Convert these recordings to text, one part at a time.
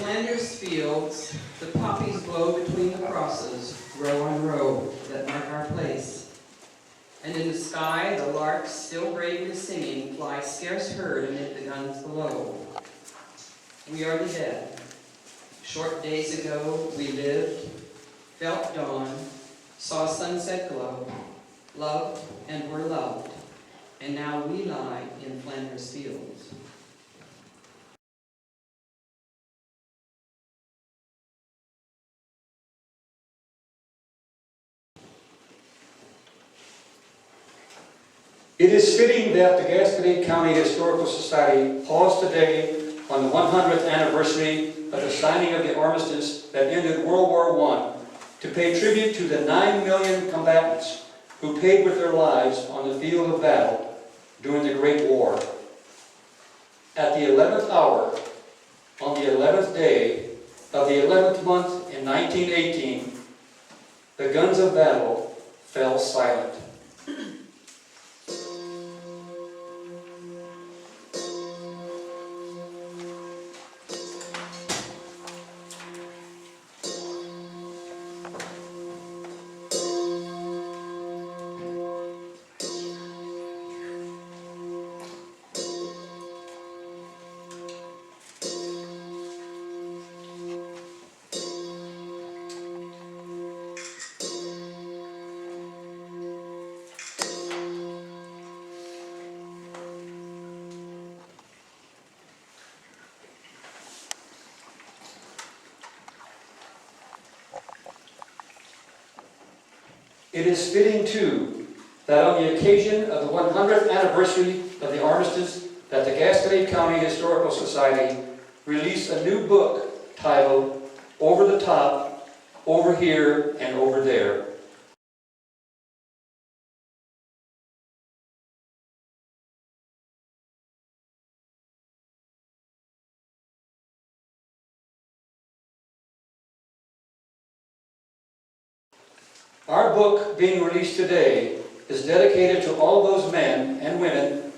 Flanders fields, the poppies blow between the crosses, row on row, that mark our place. And in the sky, the larks, still bravely singing, fly scarce heard amid the guns below. We are the dead. Short days ago, we lived, felt dawn, saw sunset glow, loved and were loved, and now we lie in Flanders fields. It is fitting that the Gasconade County Historical Society pause today on the 100th anniversary of the signing of the armistice that ended World War I to pay tribute to the 9 million combatants who paid with their lives on the field of battle during the Great War. At the 11th hour, on the 11th day of the 11th month in 1918, the guns of battle fell silent. It is fitting, too, that on the occasion of the 100th anniversary of the armistice, that the Gasconade County Historical Society released a new book titled Over the Top, Over Here, and Over There. Our book, being released today, is dedicated to all those men and women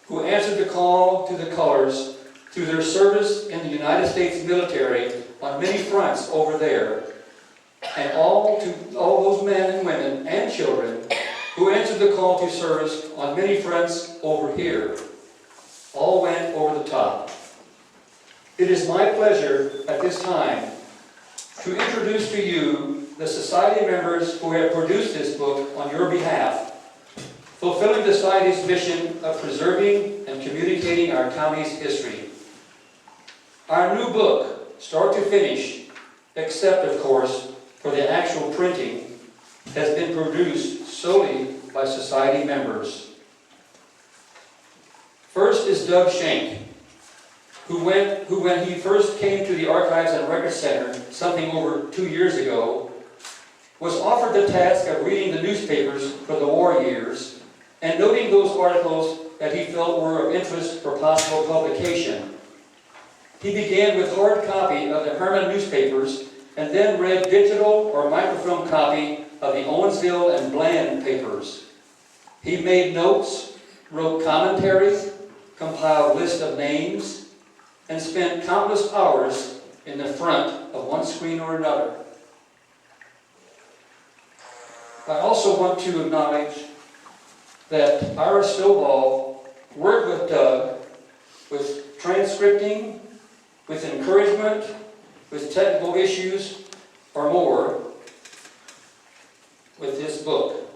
who answered the call to the colors through their service in the United States military on many fronts over there, and all those men and women and children who answered the call to service on many fronts over here. All went over the top. It is my pleasure at this time to introduce to you the Society members who have produced this book on your behalf, fulfilling the Society's mission of preserving and communicating our county's history. Our new book, start to finish, except of course for the actual printing, has been produced solely by Society members. First is Doug Schenk, who when he first came to the Archives and Records Center something over 2 years ago, was offered the task of reading the newspapers for the war years and noting those articles that he felt were of interest for possible publication. He began with hard copy of the Herman newspapers and then read digital or microfilm copy of the Owensville and Bland papers. He made notes, wrote commentary, compiled lists of names, and spent countless hours in the front of one screen or another. I also want to acknowledge that Ira Stovall worked with Doug with transcripting, with encouragement, with technical issues, or more, with this book.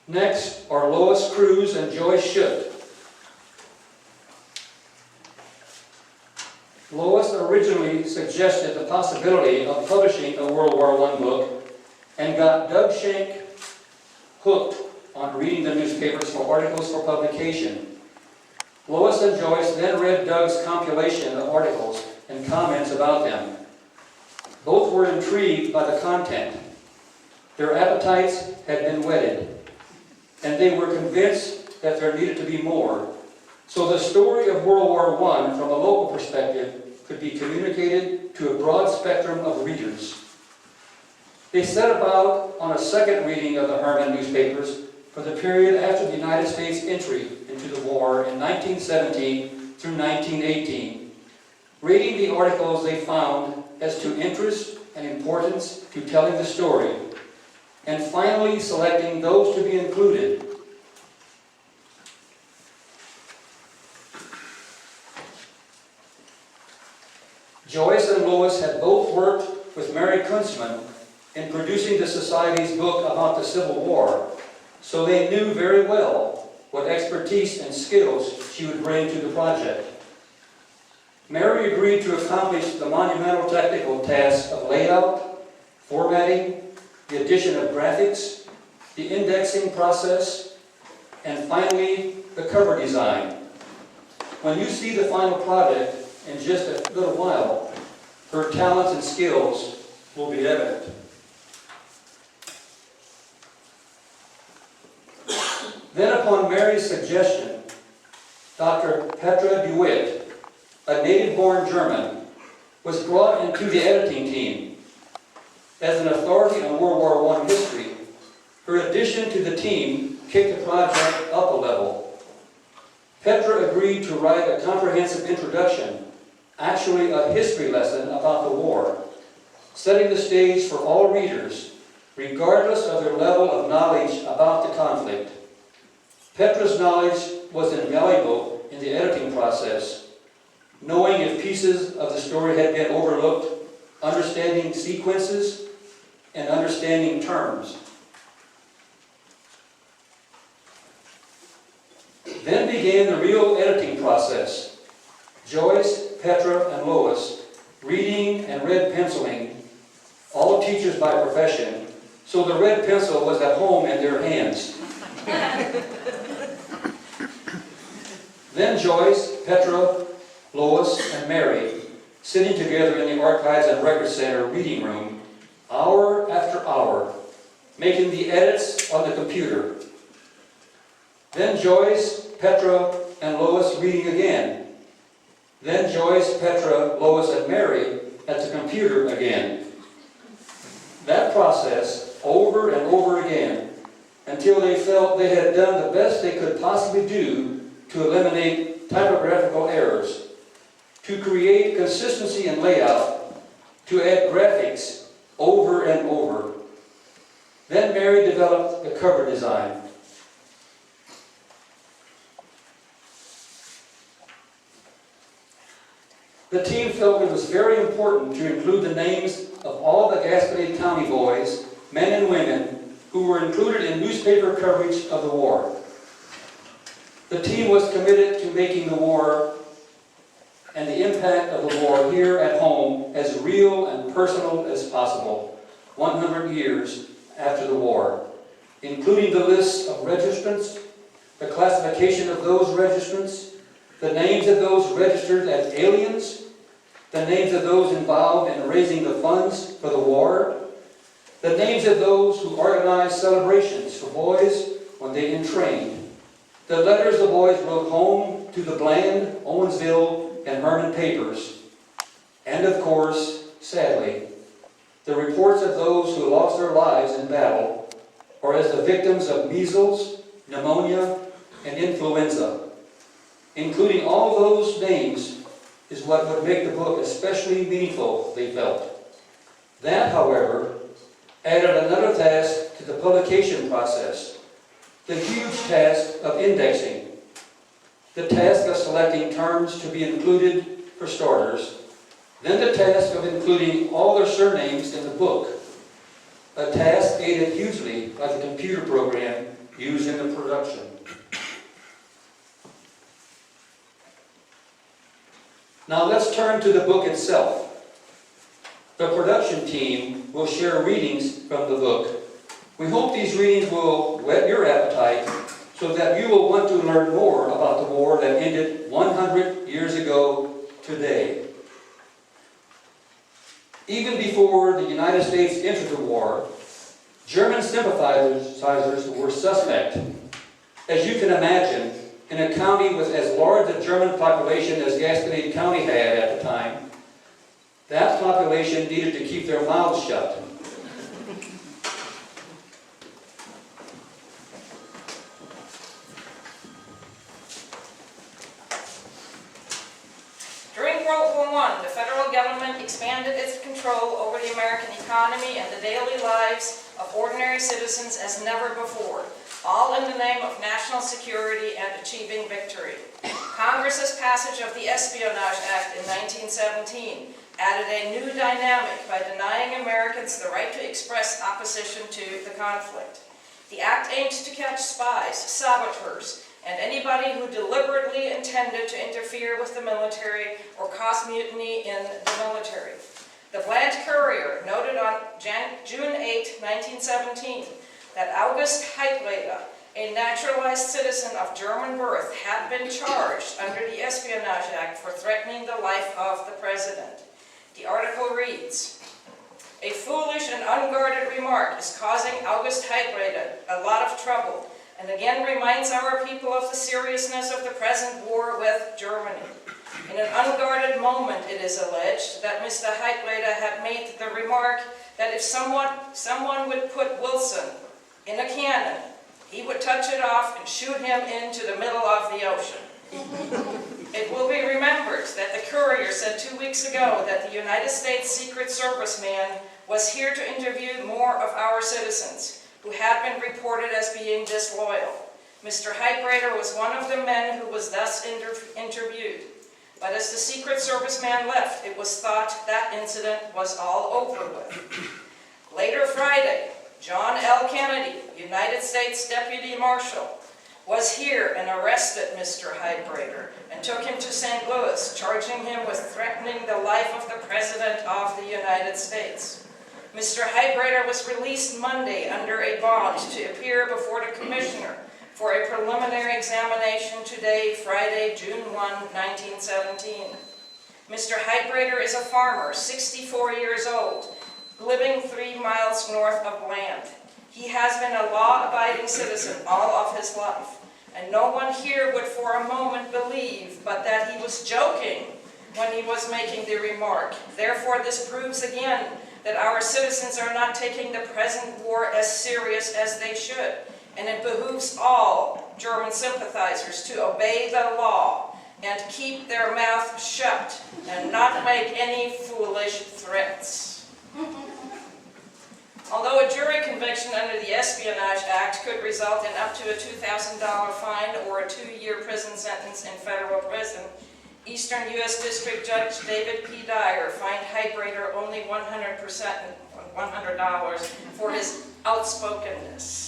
Next are Lois Cruz and Joyce Schutt. Lois originally suggested the possibility of publishing a World War I book and got Doug Schenk hooked on reading the newspapers for articles for publication. Lois and Joyce then read Doug's compilation of articles and comments about them. Both were intrigued by the content. Their appetites had been whetted, and they were convinced that there needed to be more. So the story of World War I, from a local perspective, could be communicated to a broad spectrum of readers. They set about on a second reading of the Herman newspapers for the period after the United States entry into the war in 1917 through 1918, reading the articles they found as to interest and importance to telling the story, and finally selecting those to be included. Joyce and Lois had both worked with Mary Kuntzman in producing the Society's book about the Civil War, so they knew very well what expertise and skills she would bring to the project. Mary agreed to accomplish the monumental technical tasks of layout, formatting, the addition of graphics, the indexing process, and finally, the cover design. When you see the final product in just a little while, her talents and skills will be evident. Then, upon Mary's suggestion, Dr. Petra DeWitt, a native-born German, was brought into the editing team. As an authority on World War I history, her addition to the team kicked the project up a level. Petra agreed to write a comprehensive introduction, actually a history lesson about the war, setting the stage for all readers, regardless of their level of knowledge about the conflict. Petra's knowledge was invaluable in the editing process, knowing if pieces of the story had been overlooked, understanding sequences, and understanding terms. Then began the real editing process. Joyce, Petra, and Lois, reading and red penciling, all teachers by profession, so the red pencil was at home in their hands. Then Joyce, Petra, Lois, and Mary, sitting together in the Archives and Records Center reading room, hour after hour, making the edits on the computer. Then Joyce, Petra, and Lois reading again. Then Joyce, Petra, Lois, and Mary at the computer again. That process over and over again until they felt they had done the best they could possibly do to eliminate typographical errors, to create consistency in layout, to add graphics over and over. Then Mary developed the cover design. The team felt it was very important to include the names of all the Gasconade County boys, men and women, who were included in newspaper coverage of the war. The team was committed to making the war and the impact of the war here at home as real and personal as possible, 100 years after the war, including the list of registrants, the classification of those registrants, the names of those registered as aliens, the names of those involved in raising the funds for the war, the names of those who organized celebrations for boys when they entrained, the letters the boys wrote home to the Bland, Owensville, and Herman papers, and of course, sadly, the reports of those who lost their lives in battle, or as the victims of measles, pneumonia, and influenza. Including all those names is what would make the book especially meaningful, they felt. That, however, added another task to the publication process, the huge task of indexing, the task of selecting terms to be included for starters, then the task of including all their surnames in the book, a task aided hugely by the computer program used in the production. Now let's turn to the book itself. The production team will share readings from the book. We hope these readings will whet your appetite so that you will want to learn more about the war that ended 100 years ago today. Even before the United States entered the war, German sympathizers were suspect. As you can imagine, in a county with as large a German population as Gasconade County had at the time, that population needed to keep their mouths shut. World War I, the federal government expanded its control over the American economy and the daily lives of ordinary citizens as never before, all in the name of national security and achieving victory. Congress's passage of the Espionage Act in 1917 added a new dynamic by denying Americans the right to express opposition to the conflict. The act aimed to catch spies, saboteurs, and anybody who deliberately intended to interfere with the military or cause mutiny in the military. The Bland Courier noted on June 8, 1917, that August Heitleder, a naturalized citizen of German birth, had been charged under the Espionage Act for threatening the life of the president. The article reads, "A foolish and unguarded remark is causing August Heitleder a lot of trouble, and again reminds our people of the seriousness of the present war with Germany. In an unguarded moment, it is alleged that Mr. Heitleder had made the remark that if someone would put Wilson in a cannon, he would touch it off and shoot him into the middle of the ocean." It will be remembered that the Courier said 2 weeks ago that the United States Secret Service man was here to interview more of our citizens who had been reported as being disloyal. Mr. Heitleder was one of the men who was thus interviewed. But as the Secret Service man left, it was thought that incident was all over with. Later Friday, John L. Kennedy, United States Deputy Marshal, was here and arrested Mr. Heitleder and took him to St. Louis, charging him with threatening the life of the President of the United States. Mr. Heitleder was released Monday under a bond to appear before the Commissioner for a preliminary examination today, Friday, June 1, 1917. Mr. Heitleder is a farmer, 64 years old, living 3 miles north of Bland. He has been a law-abiding citizen all of his life, and no one here would for a moment believe but that he was joking when he was making the remark. Therefore, this proves again that our citizens are not taking the present war as serious as they should, and it behooves all German sympathizers to obey the law and keep their mouth shut and not make any foolish threats. Although a jury conviction under the Espionage Act could result in up to a $2,000 fine or a 2-year prison sentence in federal prison, Eastern U.S. District Judge David P. Dyer fined Heitleder only $100 for his outspokenness.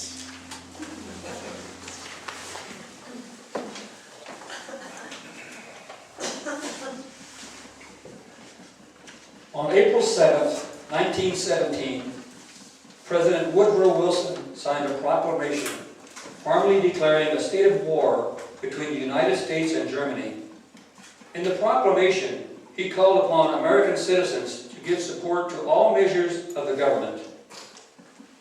On April 7th, 1917, President Woodrow Wilson signed a proclamation formally declaring a state of war between the United States and Germany. In the proclamation, he called upon American citizens to give support to all measures of the government.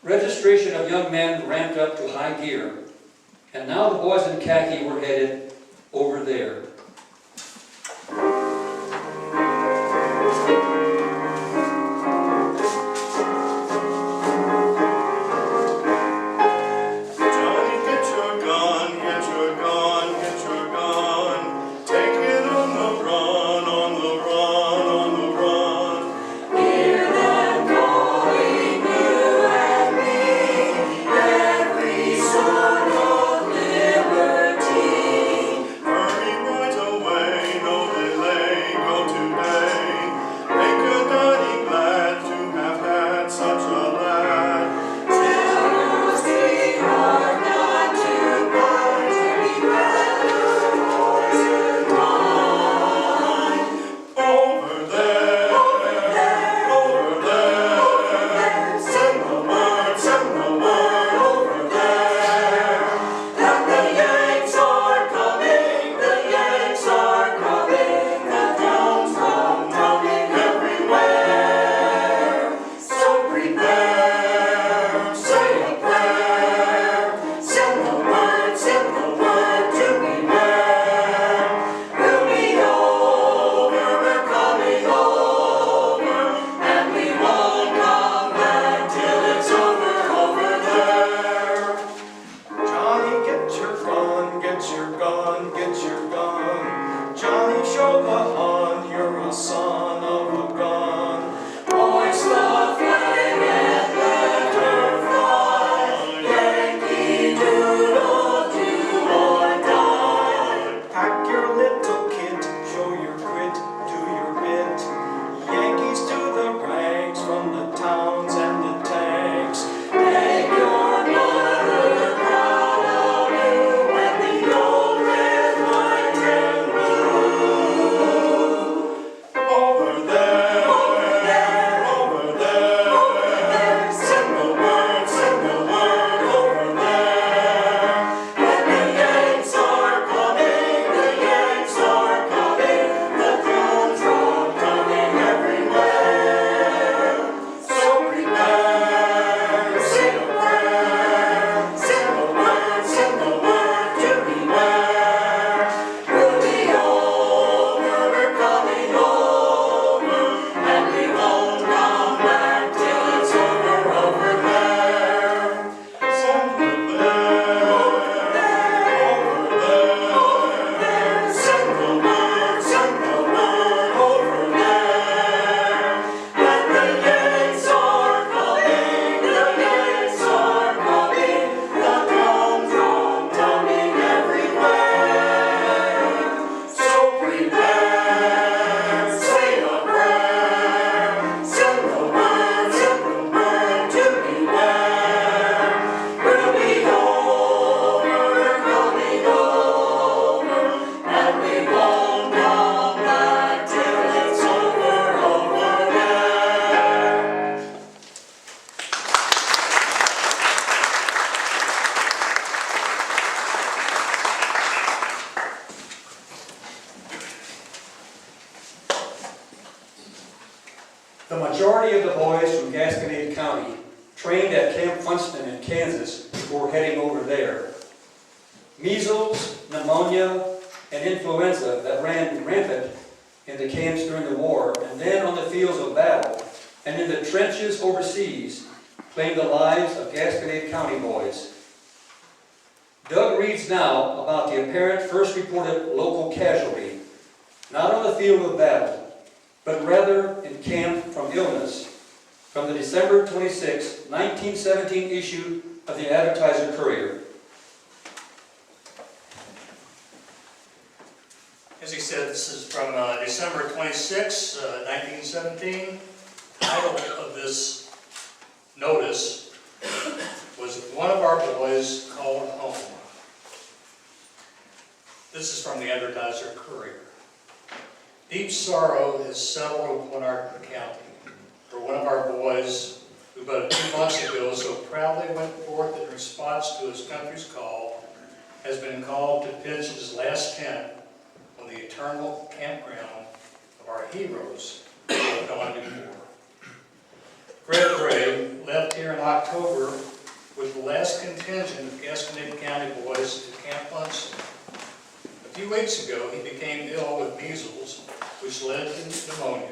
Registration of young men ramped up to high gear, and now the boys in khaki were headed over there. Hurry, The majority of the boys from Gasconade County trained at Camp Funston in Kansas before heading over there. Measles, pneumonia, and influenza that ran rampant in the camps during the war, and then on the fields of battle, and in the trenches overseas, claimed the lives of Gasconade County boys. Doug reads now about the apparent first reported local casualty, not on the field of battle, but rather in camp from illness, from the December 26, 1917 issue of the Advertiser-Courier. As he said, this is from December 26, 1917. The title of this notice was "One of Our Boys Called Home." This is from the Advertiser-Courier. Deep sorrow has settled upon our county for one of our boys who but a few months ago so proudly went forth in response to his country's call, has been called to pitch his last tent on the eternal campground of our heroes who have gone before. Fred Gray left here in October with the last contingent of Gasconade County boys to Camp Funston. A few weeks ago, he became ill with measles, which led to pneumonia,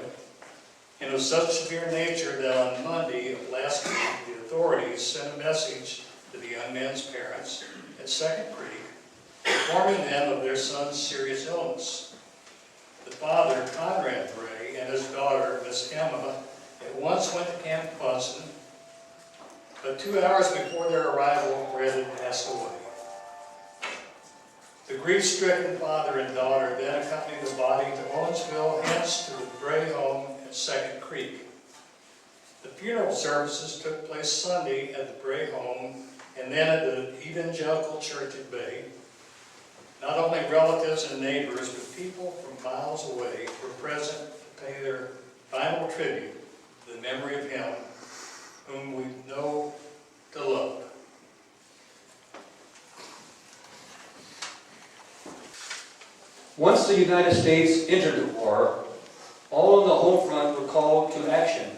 and of such severe nature that on Monday of last week, the authorities sent a message to the young man's parents at Second Creek, informing them of their son's serious illness. The father, Conrad Gray, and his daughter, Miss Emma, at once went to Camp Funston, but 2 hours before their arrival, Fred had passed away. The grief-stricken father and daughter then accompanied the body to Owensville, hence to the Gray home at Second Creek. The funeral services took place Sunday at the Gray home and then at the Evangelical Church at Bay. Not only relatives and neighbors, but people from miles away were present to pay their final tribute to the memory of him whom we know to love. Once the United States entered the war, all on the home front were called to action.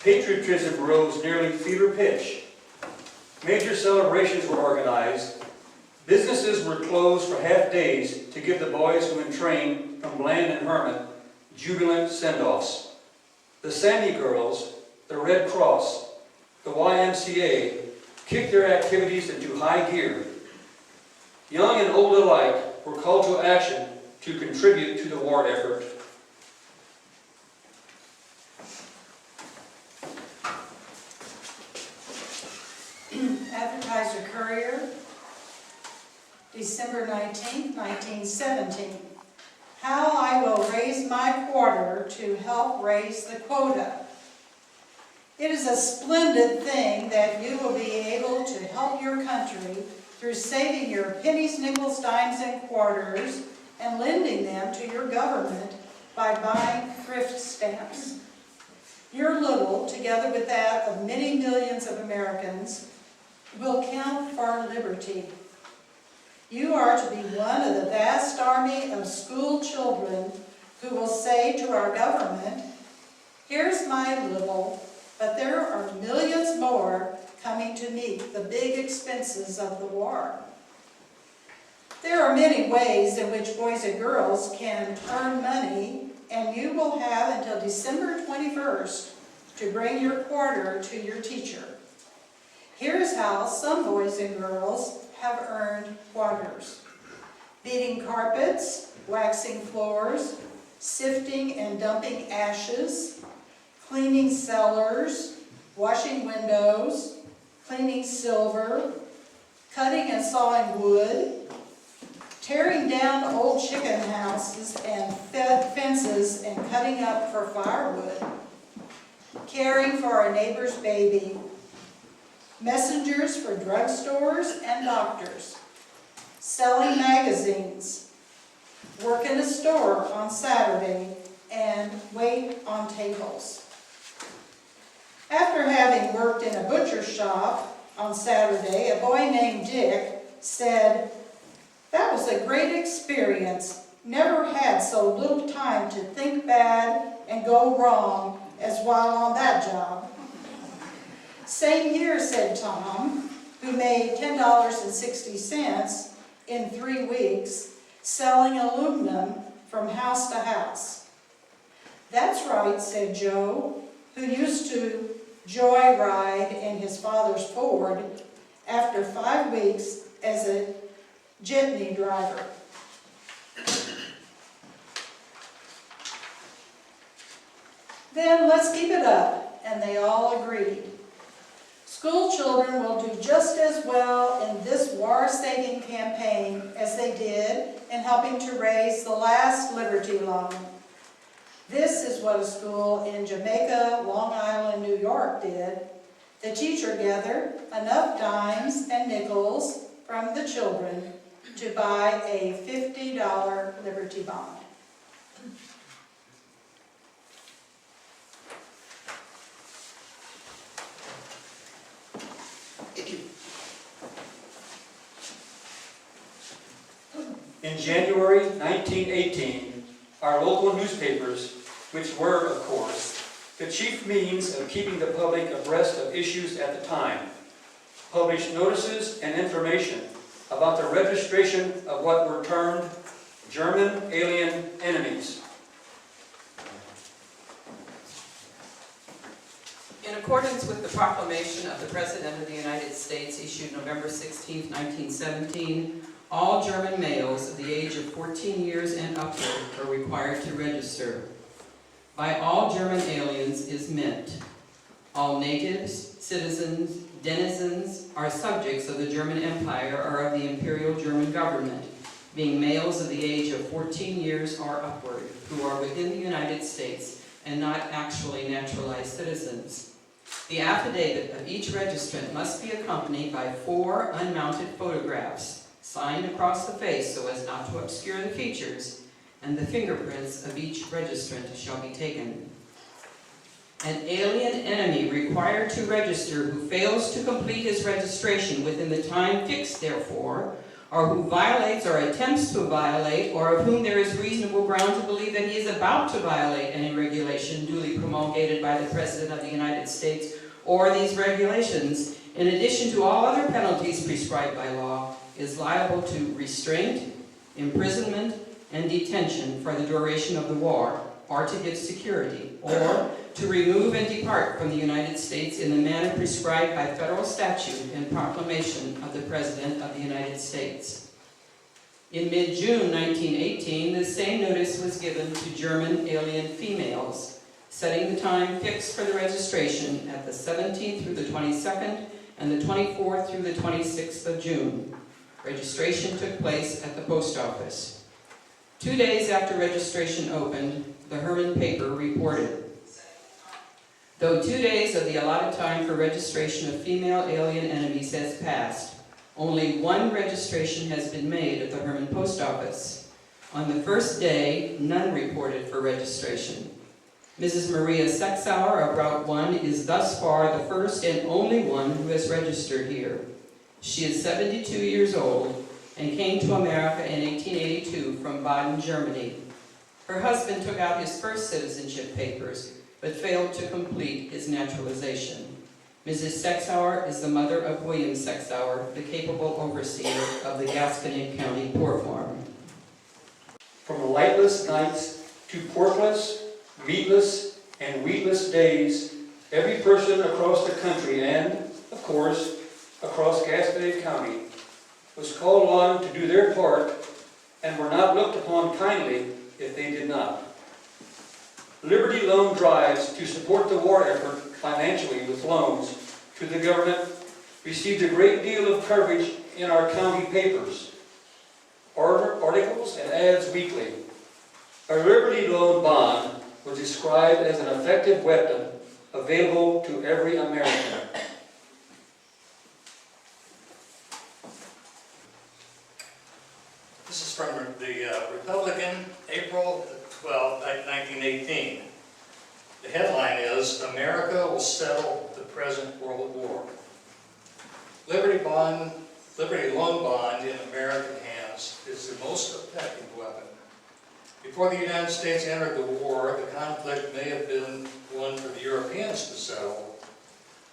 Patriotism rose nearly fever pitch. Major celebrations were organized. Businesses were closed for half days to give the boys who entrained from Bland and Herman jubilant send-offs. The Sandy Girls, the Red Cross, the YMCA kicked their activities into high gear. Young and old alike were called to action to contribute to the war effort. Advertiser-Courier, December 19, 1917. How I will raise my quarter to help raise the quota. It is a splendid thing that you will be able to help your country through saving your pennies, nickels, dimes, and quarters and lending them to your government by buying thrift stamps. Your little, together with that of many millions of Americans, will count for liberty. You are to be one of the vast army of school children who will say to our government, "Here's my little, but there are millions more coming to meet the big expenses of the war." There are many ways in which boys and girls can earn money, and you will have until December 21st to bring your quarter to your teacher. Here's how some boys and girls have earned quarters: beating carpets, waxing floors, sifting and dumping ashes, cleaning cellars, washing windows, cleaning silver, cutting and sawing wood, tearing down old chicken houses and fences and cutting up for firewood, caring for our neighbor's baby, messengers for drugstores and doctors, selling magazines, work in a store on Saturday, and wait on tables. After having worked in a butcher shop on Saturday, a boy named Dick said, "That was a great experience. Never had so little time to think bad and go wrong as while on that job. Same year, said Tom, who made $10.60 in 3 weeks selling aluminum from house to house. That's right, said Joe, who used to joyride in his father's Ford after 5 weeks as a jitney driver. Then let's keep it up, and they all agreed. School children will do just as well in this war-saving campaign as they did in helping to raise the last Liberty loan. This is what a school in Jamaica, Long Island, New York did. The teacher gathered enough dimes and nickels from the children to buy a $50 Liberty bond. In January 1918, our local newspapers, which were, of course, the chief means of keeping the public abreast of issues at the time, published notices and information about the registration of what were termed German alien enemies. In accordance with the proclamation of the President of the United States issued November 16, 1917, all German males of the age of 14 years and upward are required to register. By all German aliens is meant all natives, citizens, denizens, are subjects of the German Empire or of the Imperial German government, being males of the age of 14 years or upward, who are within the United States and not actually naturalized citizens. The affidavit of each registrant must be accompanied by 4 unmounted photographs, signed across the face so as not to obscure the features, and the fingerprints of each registrant shall be taken. An alien enemy required to register who fails to complete his registration within the time fixed therefor, or who violates or attempts to violate, or of whom there is reasonable ground to believe that he is about to violate any regulation duly promulgated by the President of the United States, or these regulations, in addition to all other penalties prescribed by law, is liable to restraint, imprisonment, and detention for the duration of the war, or to give security, or to remove and depart from the United States in the manner prescribed by federal statute and proclamation of the President of the United States. In mid-June 1918, the same notice was given to German alien females, setting the time fixed for the registration at the 17th through the 22nd and the 24th through the 26th of June. Registration took place at the post office. 2 days after registration opened, the Herman paper reported, though 2 days of the allotted time for registration of female alien enemies has passed, only 1 registration has been made at the Herman post office. On the first day, none reported for registration. Mrs. Maria Sexauer of Route 1 is thus far the first and only one who has registered here. She is 72 years old and came to America in 1882 from Baden, Germany. Her husband took out his first citizenship papers, but failed to complete his naturalization. Mrs. Sexauer is the mother of William Sexauer, the capable overseer of the Gasconade County Poor Farm. From lightless nights to porkless, meatless, and wheatless days, every person across the country and, of course, across Gasconade County was called on to do their part and were not looked upon kindly if they did not. Liberty loan drives to support the war effort financially with loans to the government received a great deal of coverage in our county papers, articles and ads weekly. A Liberty loan bond was described as an effective weapon available to every American. This is from the Republican, April 12, 1918. The headline is, America will settle the present world war. Liberty loan bond in American hands is the most effective weapon Before the United States entered the war, the conflict may have been one for the Europeans to settle,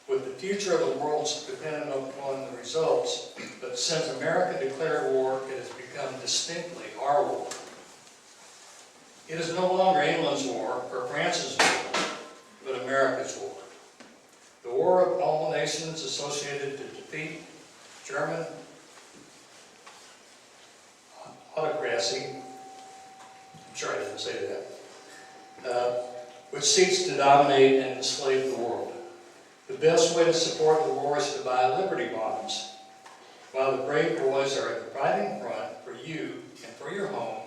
with the future of the world dependent upon the results, but since America declared war, it has become distinctly our war. It is no longer England's war or France's war, but America's war. The war of all nations associated to defeat German autocracy, I'm sure I didn't say that, which seeks to dominate and enslave the world. The best way to support the war is to buy Liberty bonds, while the brave boys are at the fighting front for you and for your home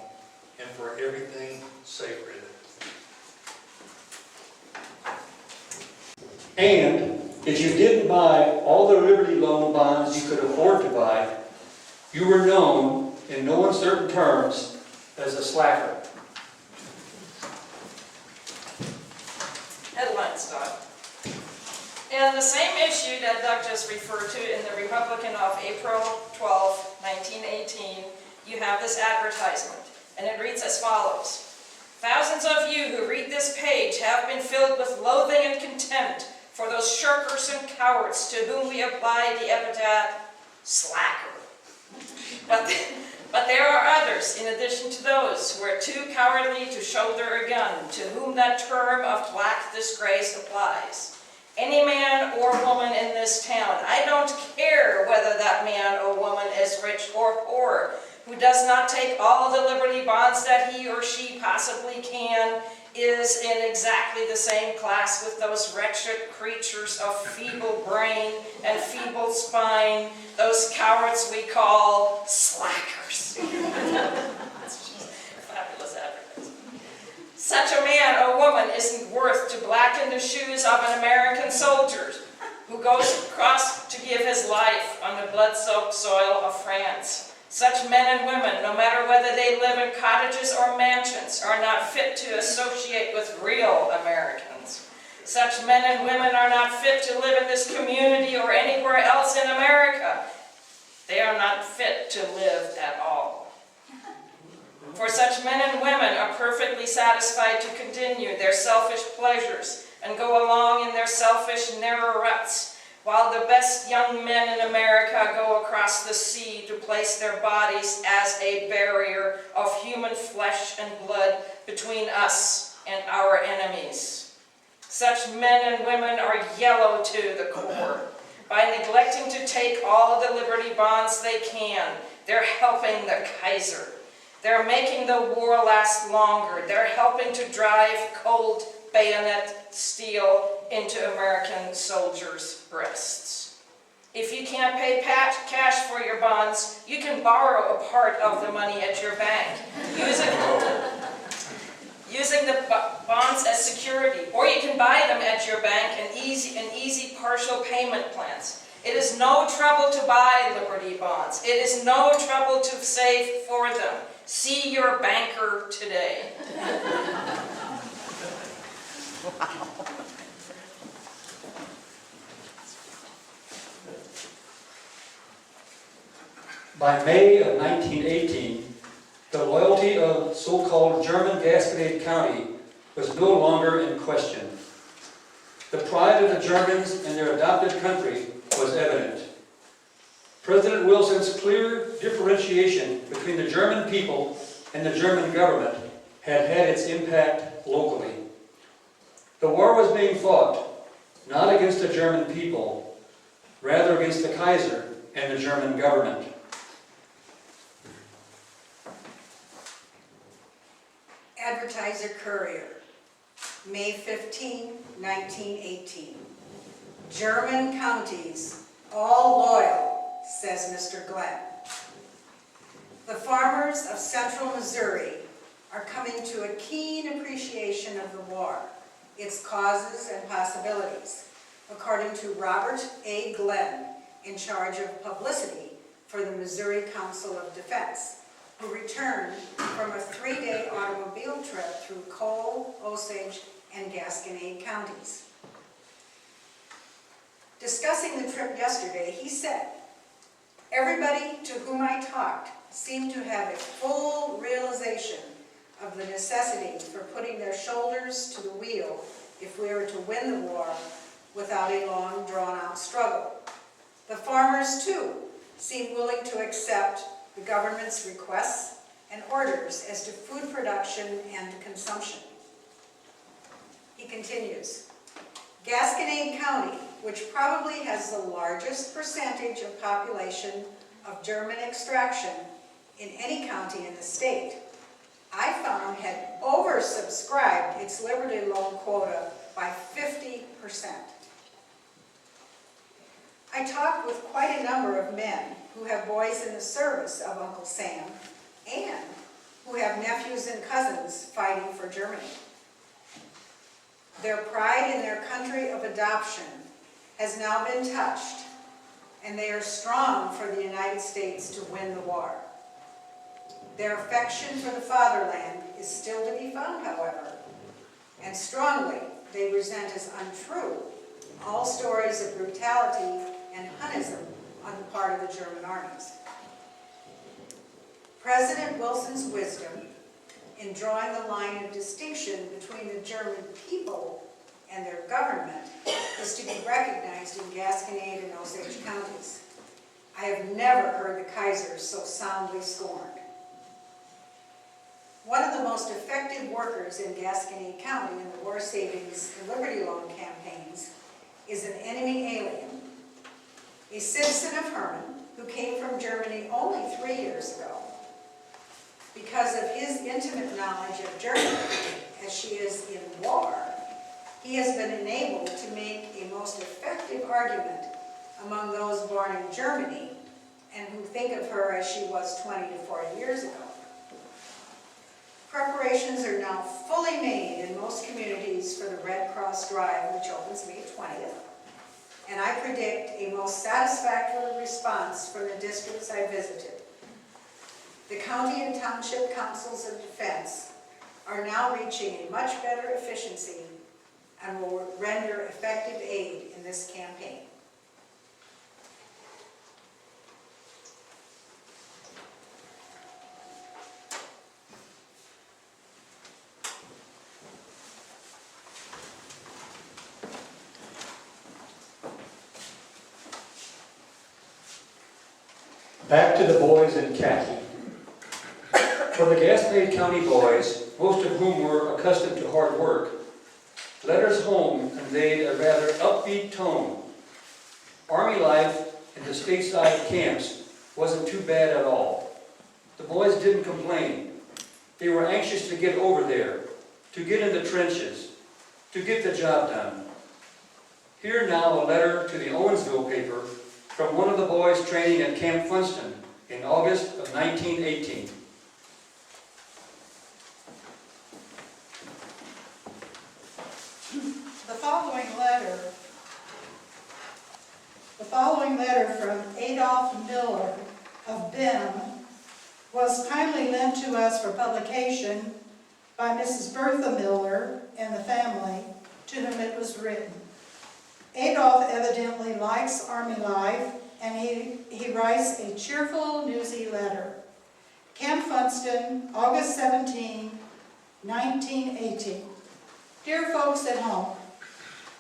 and for everything sacred. And if you didn't buy all the Liberty Loan bonds you could afford to buy, you were known in no uncertain terms as a slacker. Headline stuff. And the same issue that Doug just referred to in the Republican of April 12, 1918, you have this advertisement, and it reads as follows. Thousands of you who read this page have been filled with loathing and contempt for those shirkers and cowards to whom we apply the epithet slacker. But there are others, in addition to those who are too cowardly to shoulder a gun, to whom that term of black disgrace applies. Any man or woman in this town, I don't care whether that man or woman is rich or poor, who does not take all the Liberty bonds that he or she possibly can, is in exactly the same class with those wretched creatures of feeble brain and feeble spine, those cowards we call slackers. Fabulous advertisement. Such a man or woman isn't worth to blacken the shoes of an American soldier who goes across to give his life on the blood-soaked soil of France. Such men and women, no matter whether they live in cottages or mansions, are not fit to associate with real Americans. Such men and women are not fit to live in this community or anywhere else in America. They are not fit to live at all. For such men and women are perfectly satisfied to continue their selfish pleasures and go along in their selfish, narrow ruts, while the best young men in America go across the sea to place their bodies as a barrier of human flesh and blood between us and our enemies. Such men and women are yellow to the core. By neglecting to take all the Liberty bonds they can, they're helping the Kaiser. They're making the war last longer. They're helping to drive cold bayonet steel into American soldiers' breasts. If you can't pay cash for your bonds, you can borrow a part of the money at your bank, using the bonds as security, or you can buy them at your bank in easy partial payment plans. It is no trouble to buy Liberty bonds. It is no trouble to save for them. See your banker today. By May of 1918, the loyalty of so-called German Gasconade County was no longer in question. The pride of the Germans in their adopted country was evident. President Wilson's clear differentiation between the German people and the German government had had its impact locally. The war was being fought not against the German people, rather against the Kaiser and the German government. Advertiser Courier, May 15, 1918. German counties, all loyal, says Mr. Glenn. The farmers of central Missouri are coming to a keen appreciation of the war, its causes and possibilities, according to Robert A. Glenn, in charge of publicity for the Missouri Council of Defense, who returned from a 3-day automobile trip through Cole, Osage, and Gasconade counties. Discussing the trip yesterday, he said, "Everybody to whom I talked seemed to have a full realization of the necessity for putting their shoulders to the wheel if we are to win the war without a long, drawn-out struggle. The farmers, too, seem willing to accept the government's requests and orders as to food production and consumption. He continues, Gasconade County, which probably has the largest percentage of population of German extraction in any county in the state, I found had oversubscribed its Liberty Loan quota by 50%. I talked with quite a number of men who have boys in the service of Uncle Sam and who have nephews and cousins fighting for Germany. Their pride in their country of adoption has now been touched, and they are strong for the United States to win the war. Their affection for the fatherland is still to be found, however, and strongly they resent as untrue all stories of brutality and Hunism on the part of the German armies. President Wilson's wisdom in drawing the line of distinction between the German people and their government is to be recognized in Gasconade and Osage counties. I have never heard the Kaiser so soundly scorned. One of the most effective workers in Gasconade County in the War Savings and Liberty Loan campaigns is an enemy alien, a citizen of Herman who came from Germany only 3 years ago. Because of his intimate knowledge of Germany, as she is in war, he has been enabled to make a most effective argument among those born in Germany and who think of her as she was 20 to 40 years ago. Preparations are now fully made in most communities for the Red Cross Drive, which opens May 20th, and I predict a most satisfactory response from the districts I visited. The county and township councils of defense are now reaching a much better efficiency and will render effective aid in this campaign. Back to the boys in khaki. For the Gasconade County boys, most of whom were accustomed to hard work, letters home conveyed a rather upbeat tone. Army life in the stateside camps wasn't too bad at all. The boys didn't complain. They were anxious to get over there, to get in the trenches, to get the job done. Here now a letter to the Owensville paper from one of the boys training at Camp Funston in August of 1918. The following letter from Adolph Miller of Benham was kindly lent to us for publication by Mrs. Bertha Miller and the family, to whom it was written. Adolph evidently likes Army life, and he writes a cheerful, newsy letter. Camp Funston, August 17, 1918. Dear folks at home,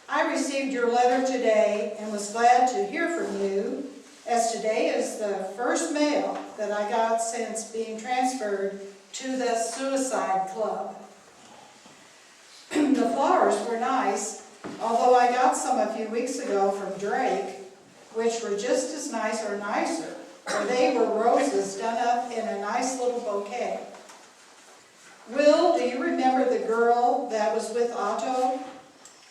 I received your letter today and was glad to hear from you, as today is the first mail that I got since being transferred to the Suicide Club. The flowers were nice, although I got some a few weeks ago from Drake, which were just as nice or nicer, for they were roses done up in a nice little bouquet. Will, do you remember the girl that was with Otto?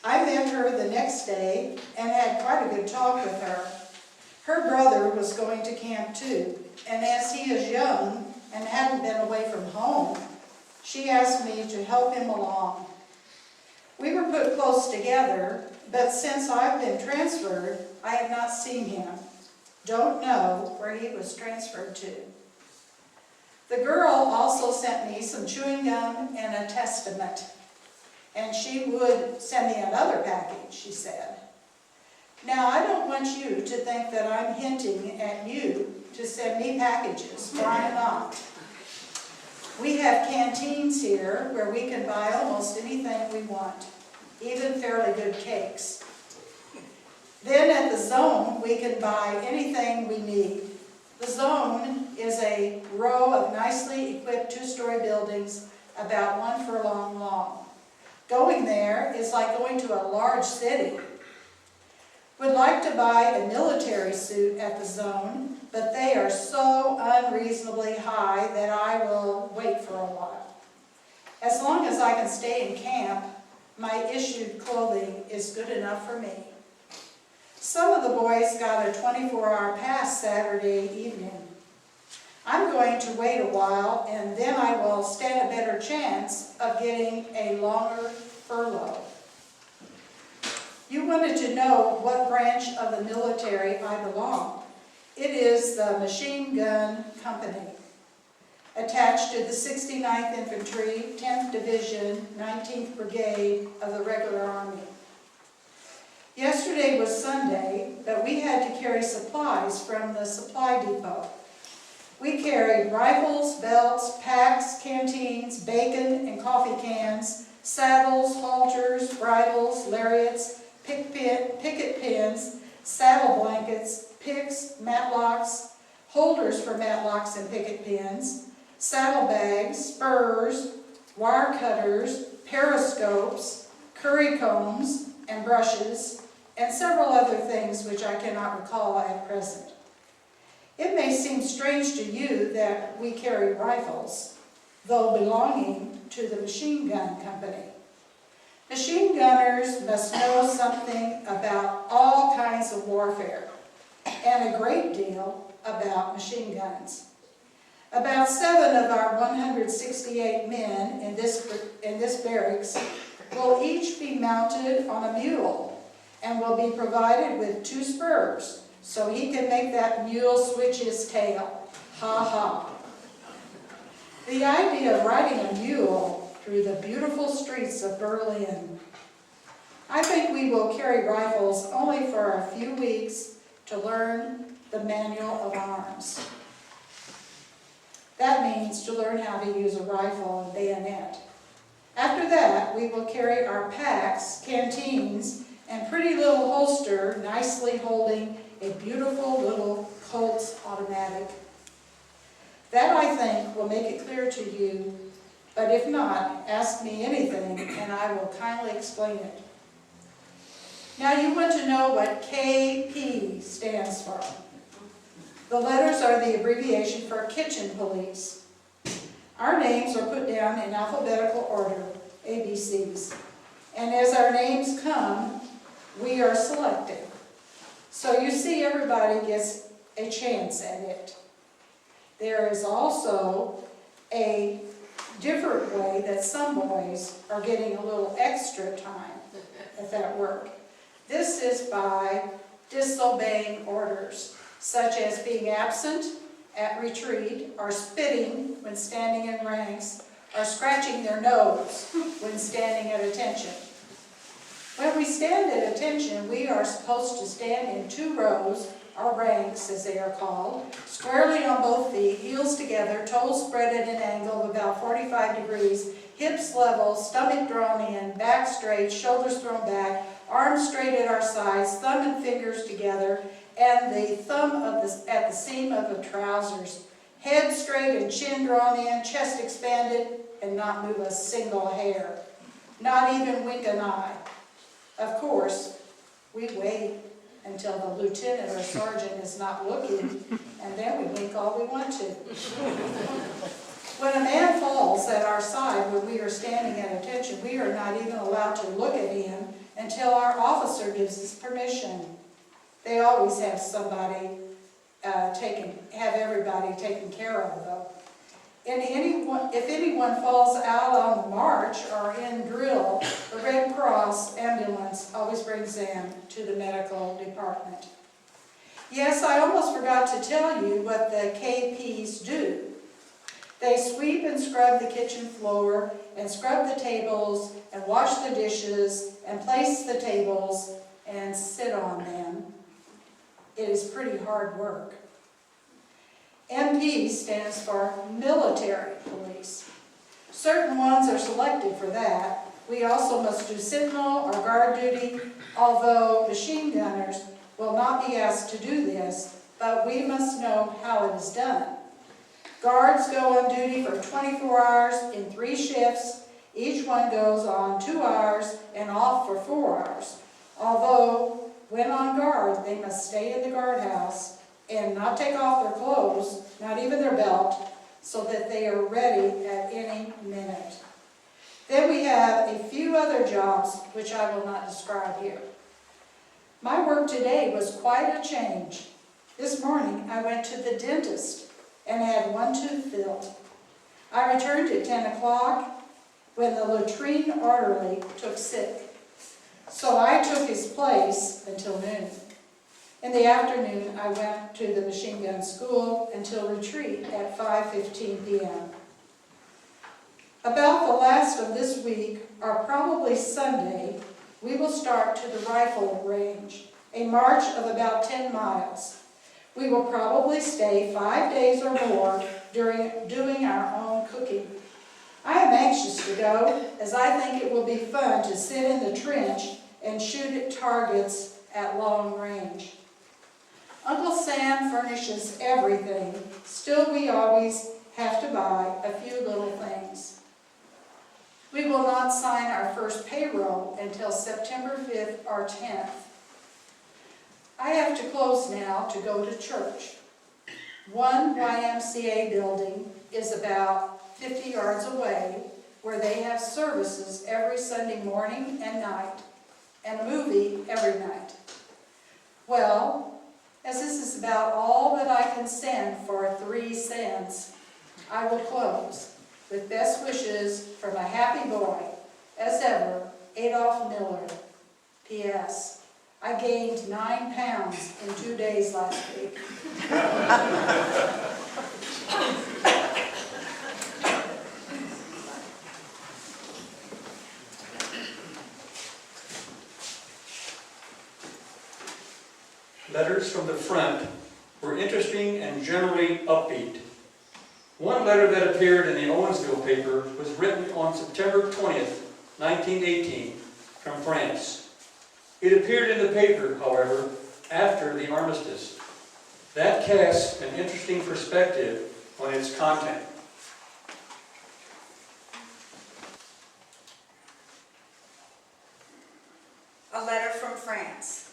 I met her the next day and had quite a good talk with her. Her brother was going to camp too, and as he is young and hadn't been away from home, she asked me to help him along. We were put close together, but since I've been transferred, I have not seen him. Don't know where he was transferred to. The girl also sent me some chewing gum and a testament, and she would send me another package, she said. Now, I don't want you to think that I'm hinting at you to send me packages, for I'm not. We have canteens here where we can buy almost anything we want, even fairly good cakes. Then at the Zone, we can buy anything we need. The Zone is a row of nicely equipped two-story buildings about 1 furlong long. Going there is like going to a large city. Would like to buy a military suit at the Zone, but they are so unreasonably high that I will wait for a while. As long as I can stay in camp, my issued clothing is good enough for me. Some of the boys got a 24-hour pass Saturday evening. I'm going to wait a while, and then I will stand a better chance of getting a longer furlough. You wanted to know what branch of the military I belong. It is the Machine Gun Company, attached to the 69th Infantry, 10th Division, 19th Brigade of the Regular Army. Yesterday was Sunday, but we had to carry supplies from the supply depot. We carried rifles, belts, packs, canteens, bacon and coffee cans, saddles, halters, bridles, lariats, picket pins, saddle blankets, picks, matlocks, holders for matlocks and picket pins, saddlebags, spurs, wire cutters, periscopes, curry combs and brushes, and several other things which I cannot recall at present. It may seem strange to you that we carry rifles, though belonging to the Machine Gun Company. Machine gunners must know something about all kinds of warfare, and a great deal about machine guns. About 7 of our 168 men in this barracks will each be mounted on a mule and will be provided with 2 spurs, so he can make that mule switch his tail. Ha ha. The idea of riding a mule through the beautiful streets of Berlin. I think we will carry rifles only for a few weeks to learn the manual of arms. That means to learn how to use a rifle and bayonet. After that, we will carry our packs, canteens, and pretty little holster nicely holding a beautiful little Colt's automatic. That, I think, will make it clear to you, but if not, ask me anything and I will kindly explain it. Now you want to know what KP stands for. The letters are the abbreviation for Kitchen Police. Our names are put down in alphabetical order, ABCs. And as our names come, we are selected. So you see, everybody gets a chance at it. There is also a different way that some boys are getting a little extra time at that work. This is by disobeying orders, such as being absent at retreat, or spitting when standing in ranks, or scratching their nose when standing at attention. When we stand at attention, we are supposed to stand in 2 rows, or ranks as they are called, squarely on both feet, heels together, toes spread at an angle of about 45 degrees, hips level, stomach drawn in, back straight, shoulders thrown back, arms straight at our sides, thumb and fingers together, and the thumb at the seam of the trousers. Head straight and chin drawn in, chest expanded, and not move a single hair. Not even wink an eye. Of course, we wait until the lieutenant or sergeant is not looking, and then we wink all we want to. When a man falls at our side when we are standing at attention, we are not even allowed to look at him until our officer gives us permission. They always have somebody have everybody taken care of, though. If anyone falls out on the march or in drill, the Red Cross ambulance always brings them to the medical department. Yes, I almost forgot to tell you what the KPs do. They sweep and scrub the kitchen floor, and scrub the tables, and wash the dishes, and place the tables, and sit on them. It is pretty hard work. MP stands for Military Police. duties. Certain ones are selected for that. We also must do sentinel or guard duty, although machine gunners will not be asked to do this, but we must know how it is done. Guards go on duty for 24 hours in 3 shifts. Each one goes on 2 hours and off for 4 hours. Although, when on guard, they must stay in the guardhouse and not take off their clothes, not even their belt, so that they are ready at any minute. Then we have a few other jobs which I will not describe here. My work today was quite a change. This morning I went to the dentist and had 1 tooth filled. I returned at 10 o'clock when the latrine orderly took sick. So I took his place until noon. In the afternoon I went to the machine gun school until retreat at 5:15 p.m. About the last of this week, or probably Sunday, we will start to the rifle range, a march of about 10 miles. We will probably stay 5 days or more doing our own cooking. I am anxious to go, as I think it will be fun to sit in the trench and shoot at targets at long range. Uncle Sam furnishes everything, still we always have to buy a few little things. We will not sign our first payroll until September 5th or 10th. I have to close now to go to church. One YMCA building is about 50 yards away, where they have services every Sunday morning and night, and a movie every night. Well, as this is about all that I can send for 3 cents, I will close. With best wishes from a happy boy, as ever, Adolph Miller. P.S. I gained 9 pounds in 2 days last week. Letters from the front were interesting and generally upbeat. One letter that appeared in the Owensville paper was written on September 20th, 1918, from France. It appeared in the paper, however, after the armistice. That casts an interesting perspective on its content. A letter from France.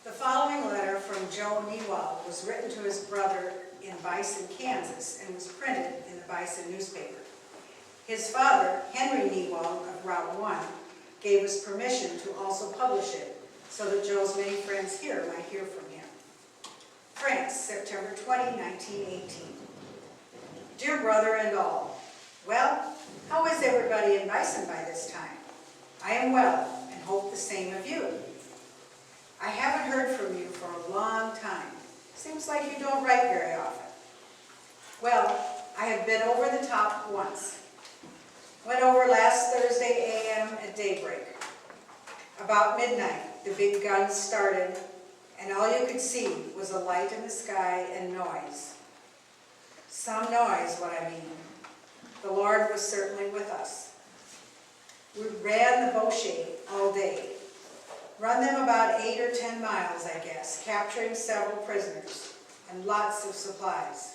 The following letter from Joe Newell was written to his brother in Bison, Kansas, and was printed in the Bison newspaper. His father, Henry Newell of Route 1, gave us permission to also publish it, so that Joe's many friends here might hear from him. France, September 20, 1918. Dear brother and all, well, how is everybody in Bison by this time? I am well, and hope the same of you. I haven't heard from you for a long time. Seems like you don't write very often. Well, I have been over the top once. Went over last Thursday a.m. at daybreak. About midnight, the big guns started, and all you could see was a light in the sky and noise. Some noise, what I mean. The Lord was certainly with us. We ran the Bochet all day. Run them about 8 or 10 miles, I guess, capturing several prisoners and lots of supplies.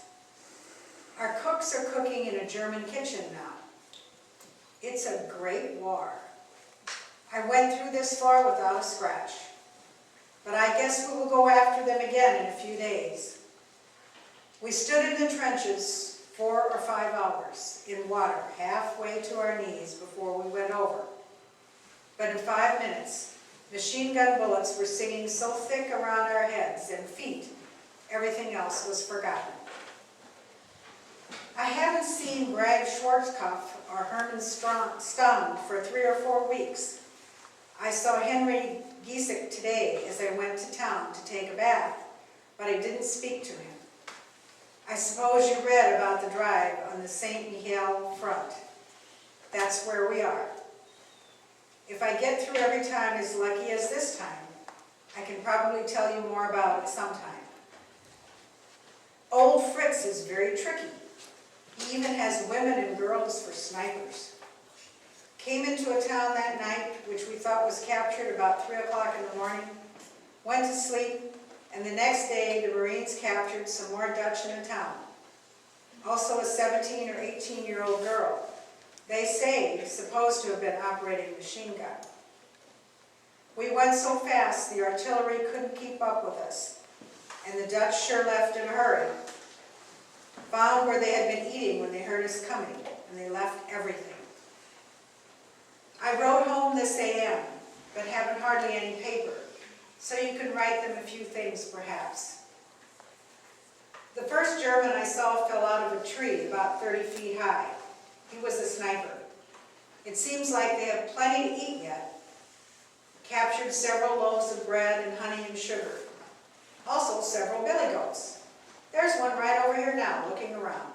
Our cooks are cooking in a German kitchen now. It's a great war. I went through this far without a scratch. But I guess we will go after them again in a few days. We stood in the trenches 4 or 5 hours in water halfway to our knees before we went over. But in 5 minutes, machine gun bullets were singing so thick around our heads and feet, everything else was forgotten. I haven't seen Bragg Schwarzkopf or Herman Stung for 3 or 4 weeks. I saw Henry Giesecke today as I went to town to take a bath, but I didn't speak to him. I suppose you read about the drive on the St. Mihiel front. That's where we are. If I get through every time as lucky as this time, I can probably tell you more about it sometime. Old Fritz is very tricky. He even has women and girls for snipers. Came into a town that night, which we thought was captured about 3 o'clock in the morning, went to sleep, and the next day the Marines captured some more Dutch in the town. Also a 17 or 18-year-old girl. They say supposed to have been operating a machine gun. We went so fast the artillery couldn't keep up with us, and the Dutch sure left in a hurry. Found where they had been eating when they heard us coming, and they left everything. I rode home this AM, but haven't hardly any paper, so you can write them a few things perhaps. The first German I saw fell out of a tree about 30 feet high. He was a sniper. It seems like they have plenty to eat yet. Captured several loaves of bread and honey and sugar. Also several billy goats. There's one right over here now, looking around.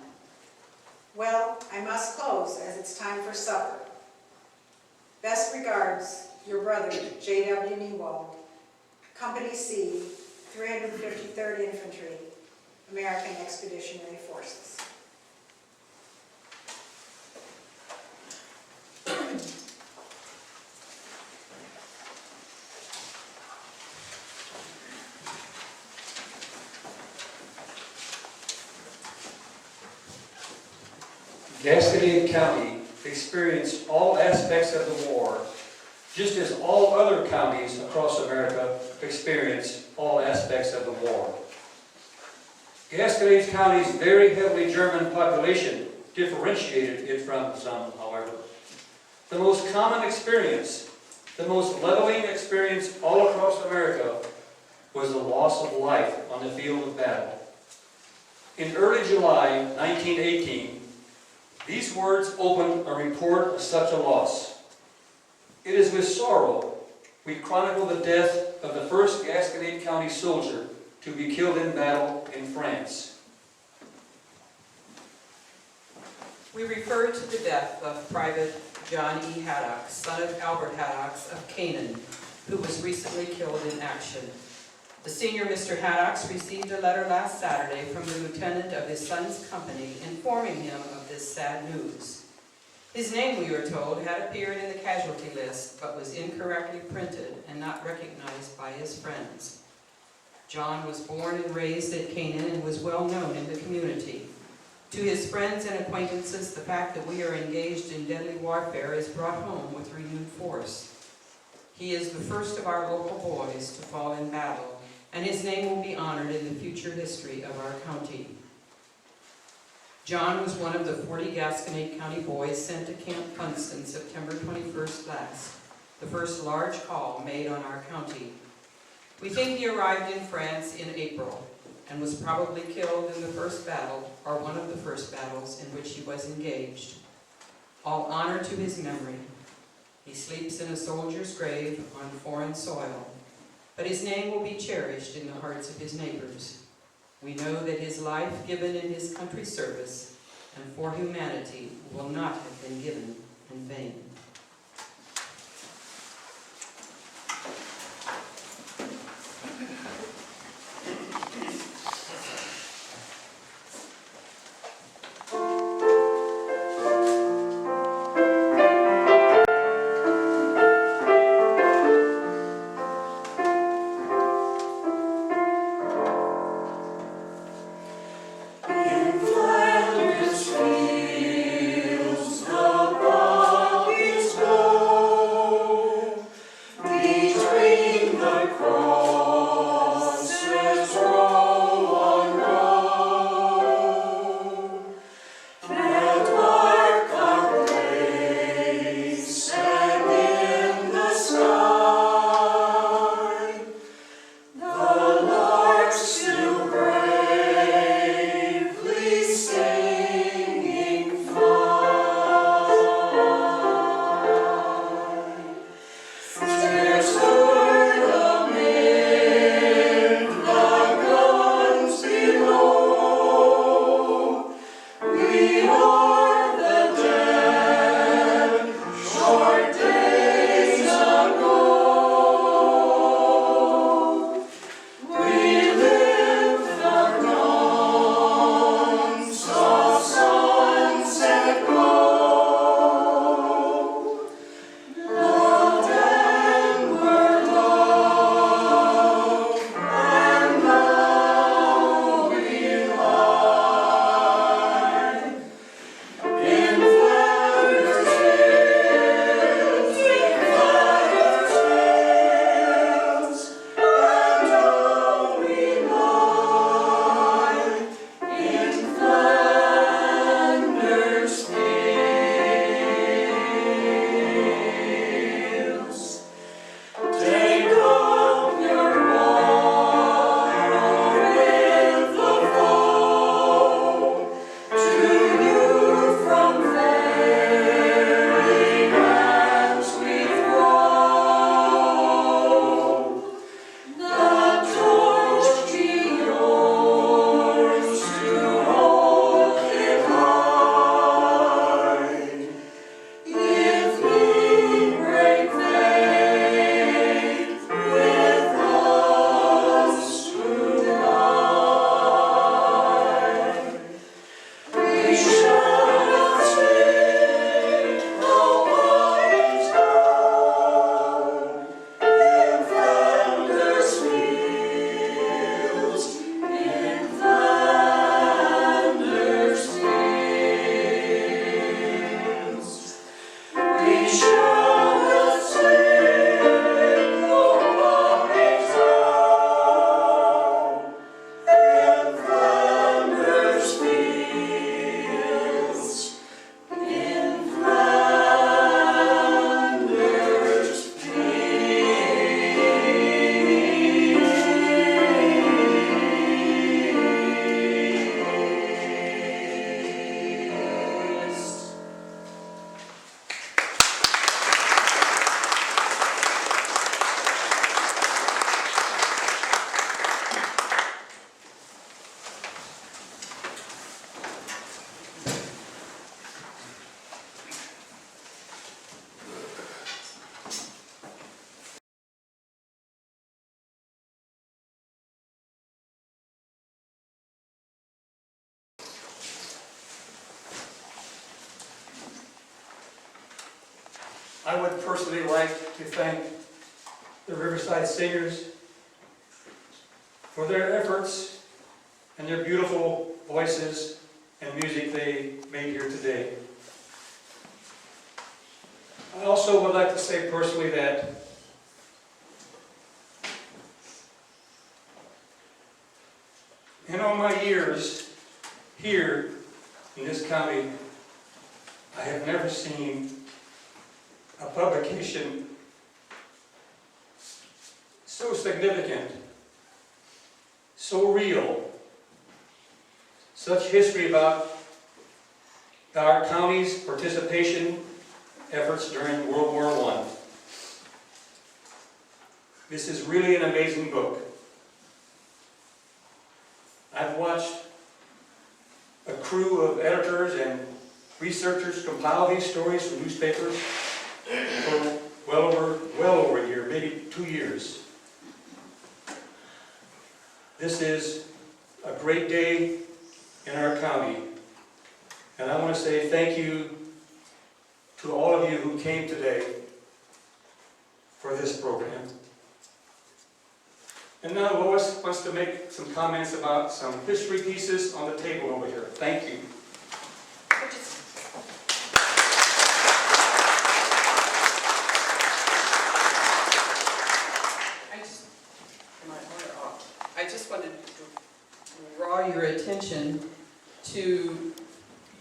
Well, I must close as it's time for supper. Best regards, your brother, J.W. Newald, Company C, 353rd Infantry, American Expeditionary Forces. Gasconade County experienced all aspects of the war, just as all other counties across America experienced all aspects of the war. Gasconade County's very heavily German population differentiated it from some, however. The most common experience, the most leveling experience all across America, was the loss of life on the field of battle. In early July 1918, these words open a report of such a loss. It is with sorrow we chronicle the death of the first Gasconade County soldier to be killed in battle in France. We refer to the death of Private John E. Haddock, son of Albert Haddock of Canaan, who was recently killed in action. The senior Mr. Haddock received a letter last Saturday from the lieutenant of his son's company informing him of this sad news. His name, we are told, had appeared in the casualty list, but was incorrectly printed and not recognized by his friends. John was born and raised at Canaan and was well known in the community. To his friends and acquaintances, the fact that we are engaged in deadly warfare is brought home with renewed force. He is the first of our local boys to fall in battle, and his name will be honored in the future history of our county. John was one of the 40 Gasconade County boys sent to Camp Funston September 21st last, the first large call made on our county. We think he arrived in France in April and was probably killed in the first battle, or one of the first battles in which he was engaged. All honor to his memory. He sleeps in a soldier's grave on foreign soil, but his name will be cherished in the hearts of his neighbors. We know that his life given in his country's service and for humanity will not have been given in vain. In Flanders fields the body I would personally like to thank the Riverside Singers for their efforts and their beautiful voices and music they made here today. I also would like to say personally that in all my years here in this county, I have never seen a publication so significant, so real, such history about our county's participation efforts during World War I. This is really an amazing book. I've watched a crew of editors and researchers compile these stories from newspapers for well over a year, maybe 2 years. This is a great day in our county, and I want to say thank you to all of you who came today for this program. And now Lois wants to make some comments about some history pieces on the table over here. Thank you. I just wanted to draw your attention to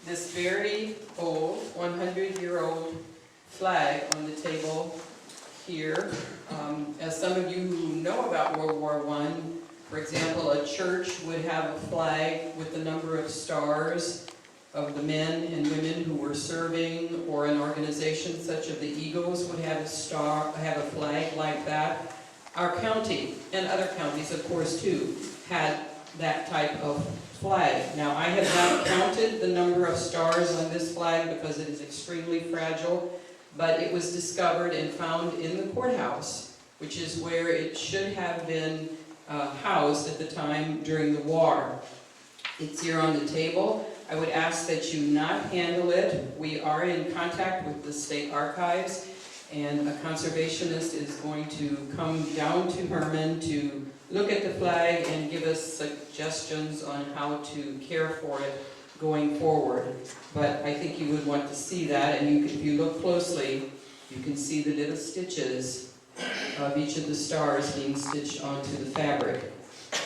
this very old, 100-year-old flag on the table here. As some of you who know about World War I, for example, a church would have a flag with the number of stars of the men and women who were serving, or an organization such as the Eagles would have a flag like that. Our county, and other counties of course too, had that type of flag. Now, I have not counted the number of stars on this flag because it is extremely fragile, but it was discovered and found in the courthouse, which is where it should have been housed at the time during the war. It's here on the table. I would ask that you not handle it. We are in contact with the state archives, and a conservationist is going to come down to Herman to look at the flag and give us suggestions on how to care for it going forward. But I think you would want to see that, and if you look closely, you can see the little stitches of each of the stars being stitched onto the fabric.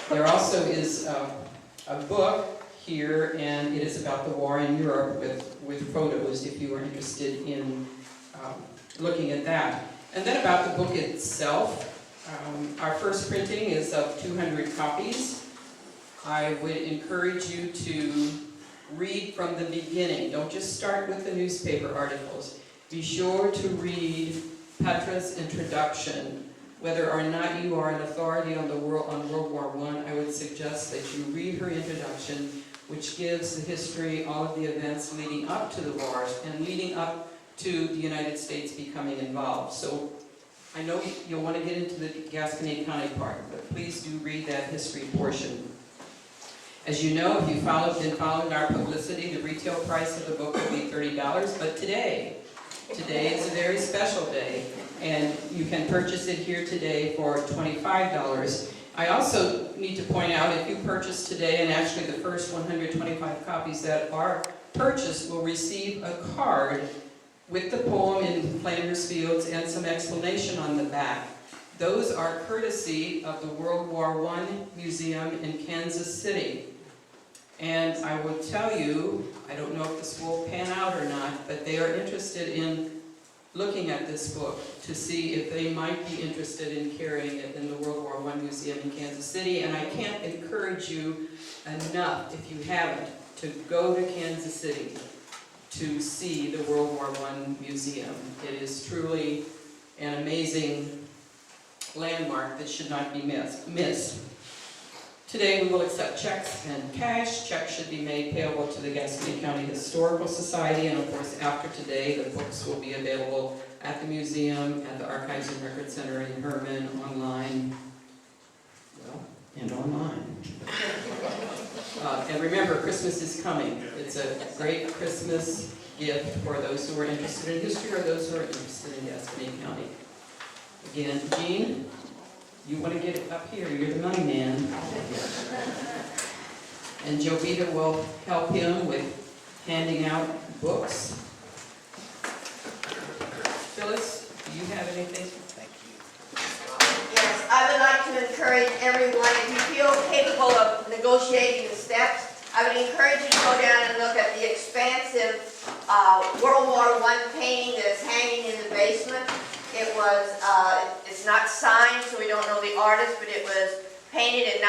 There also is a book here, and it is about the war in Europe with photos, if you are interested in looking at that. And then about the book itself. Our first printing is of 200 copies. I would encourage you to read from the beginning. Don't just start with the newspaper articles. Be sure to read Petra's introduction. Whether or not you are an authority on World War I would suggest that you read her introduction, which gives the history, all of the events leading up to the wars and leading up to the United States becoming involved. So I know you'll want to get into the Gasconade County part, but please do read that history portion. As you know, if you've been following our publicity, the retail price of the book will be $30, but today is a very special day, and you can purchase it here today for $25. I also need to point out, if you purchase today, and actually the first 125 copies that are purchased will receive a card with the poem in Flanders Fields and some explanation on the back. Those are courtesy of the World War I Museum in Kansas City. And I will tell you, I don't know if this will pan out or not, but they are interested in looking at this book to see if they might be interested in carrying it in the World War I Museum in Kansas City. And I can't encourage you enough, if you haven't, to go to Kansas City to see the World War I Museum. It is truly an amazing landmark that should not be missed. Today we will accept checks and cash. Checks should be made payable to the Gasconade County Historical Society, and of course after today the books will be available at the museum, at the Archives and Record Center in Herman, online, and online. And remember, Christmas is coming. It's a great Christmas gift for those who are interested in history or those who are interested in Gasconade County. Again, Jean, you want to get it up here, you're the money man. And Jovita will help him with handing out books. Phyllis, do you have anything? Yes, I would like to encourage everyone, if you feel capable of negotiating the steps, I would encourage you to go down and look at the expansive World War I painting that is hanging in the basement. It was, it's not signed, so we don't know the artist, but it was painted in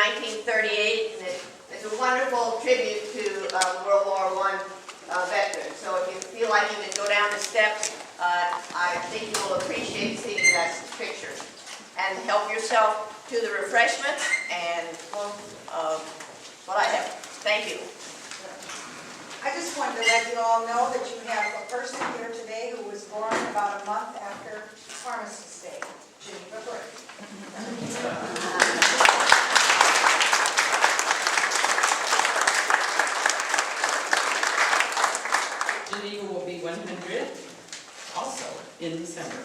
1938, and it's a wonderful tribute to World War I veterans. So if you feel like you can go down the steps, I think you will appreciate seeing that picture. And help yourself to the refreshments and what I have. Thank you. I just wanted to let you all know that you have a person here today who was born about a month after Pharmacist Day, Geneva Brick. Geneva will be 100 also in December.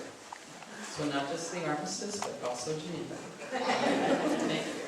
So not just the armistice, but also Geneva. Thank you.